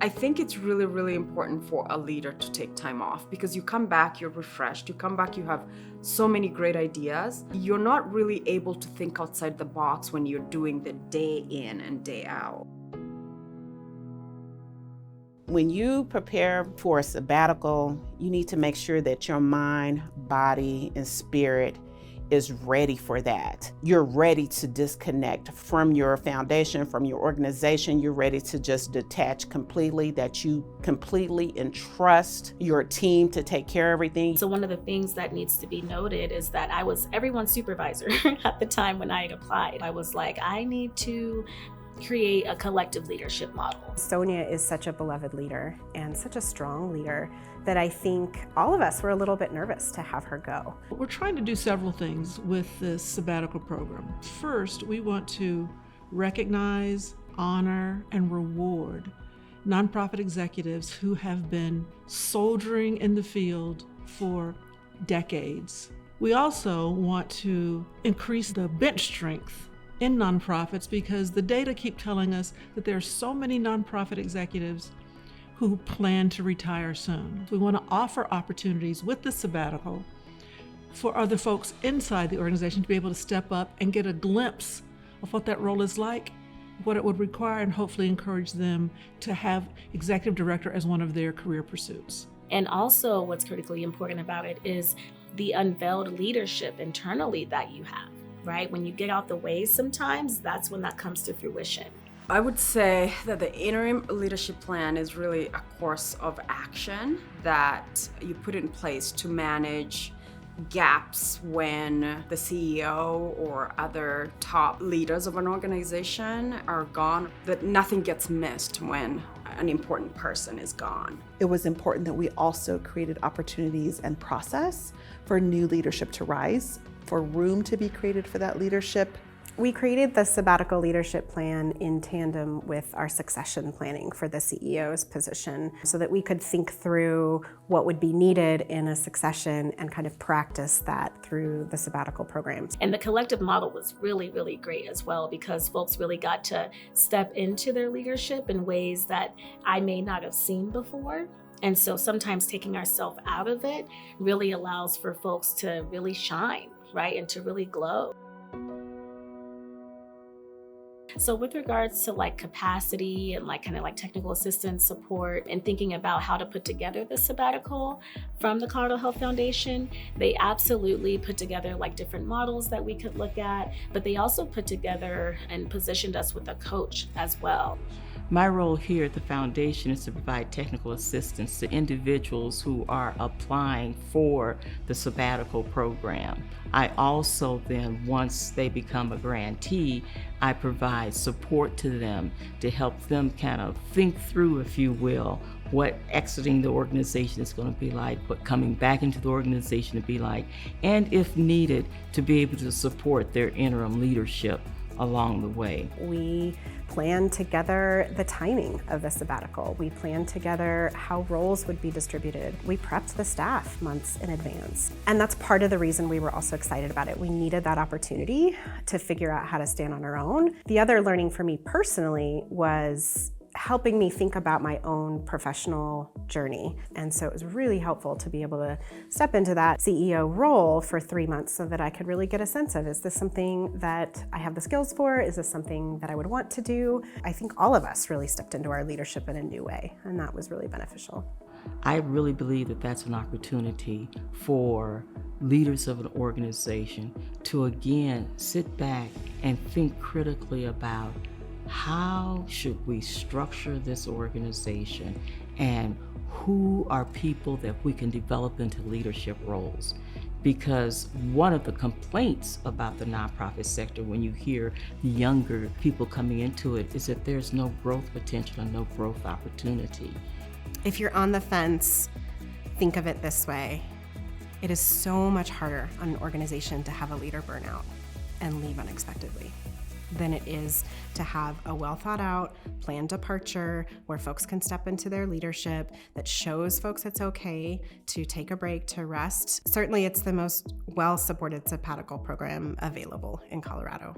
I think it's really, really important for a leader to take time off, because you come back, you're refreshed, you come back, you have so many great ideas. You're not really able to think outside the box when you're doing the day in and day out. When you prepare for a sabbatical, you need to make sure that your mind, body, and spirit is ready for that. You're ready to disconnect from your foundation, from your organization. You're ready to just detach completely, that you completely entrust your team to take care of everything. So one of the things that needs to be noted is that I was everyone's supervisor at the time when I had applied. I was like, I need to create a collective leadership model. Sonia is such a beloved leader and such a strong leader that I think all of us were a little bit nervous to have her go. We're trying to do several things with this sabbatical program. First, we want to recognize, honor, and reward nonprofit executives who have been soldiering in the field for decades. We also want to increase the bench strength in nonprofits, because the data keep telling us that there are so many nonprofit executives who plan to retire soon. We want to offer opportunities with the sabbatical for other folks inside the organization to be able to step up and get a glimpse of what that role is like, what it would require, and hopefully encourage them to have executive director as one of their career pursuits. And also what's critically important about it is the unveiled leadership internally that you have. Right? When you get out the way sometimes, that's when that comes to fruition. I would say that the interim leadership plan is really a course of action that you put in place to manage gaps when the CEO or other top leaders of an organization are gone, that nothing gets missed when an important person is gone. It was important that we also created opportunities and process for new leadership to rise, for room to be created for that leadership. We created the sabbatical leadership plan in tandem with our succession planning for the CEO's position, so that we could think through what would be needed in a succession and kind of practice that through the sabbatical programs. And the collective model was really, really great as well, because folks really got to step into their leadership in ways that I may not have seen before. And so sometimes taking ourselves out of it really allows for folks to really shine, right? And to really glow. So with regards to like capacity and like kind of like technical assistance support and thinking about how to put together the sabbatical from the Colorado Health Foundation, they absolutely put together like different models that we could look at, but they also put together and positioned us with a coach as well. My role here at the foundation is to provide technical assistance to individuals who are applying for the sabbatical program. I also then, once they become a grantee, I provide support to them to help them kind of think through, if you will, what exiting the organization is going to be like, what coming back into the organization to be like, and if needed, to be able to support their interim leadership along the way. We planned together the timing of the sabbatical. We planned together how roles would be distributed. We prepped the staff months in advance. And that's part of the reason we were also excited about it. We needed that opportunity to figure out how to stand on our own. The other learning for me personally was helping me think about my own professional journey. And so it was really helpful to be able to step into that CEO role for 3 months so that I could really get a sense of, is this something that I have the skills for? Is this something that I would want to do? I think all of us really stepped into our leadership in a new way, and that was really beneficial. I really believe that that's an opportunity for leaders of an organization to again sit back and think critically about how should we structure this organization and who are people that we can develop into leadership roles. Because one of the complaints about the nonprofit sector when you hear the younger people coming into it is that there's no growth potential and no growth opportunity. If you're on the fence, think of it this way. It is so much harder on an organization to have a leader burn out and leave unexpectedly than it is to have a well thought out planned departure where folks can step into their leadership that shows folks it's okay to take a break, to rest. Certainly it's the most well supported sabbatical program available in Colorado.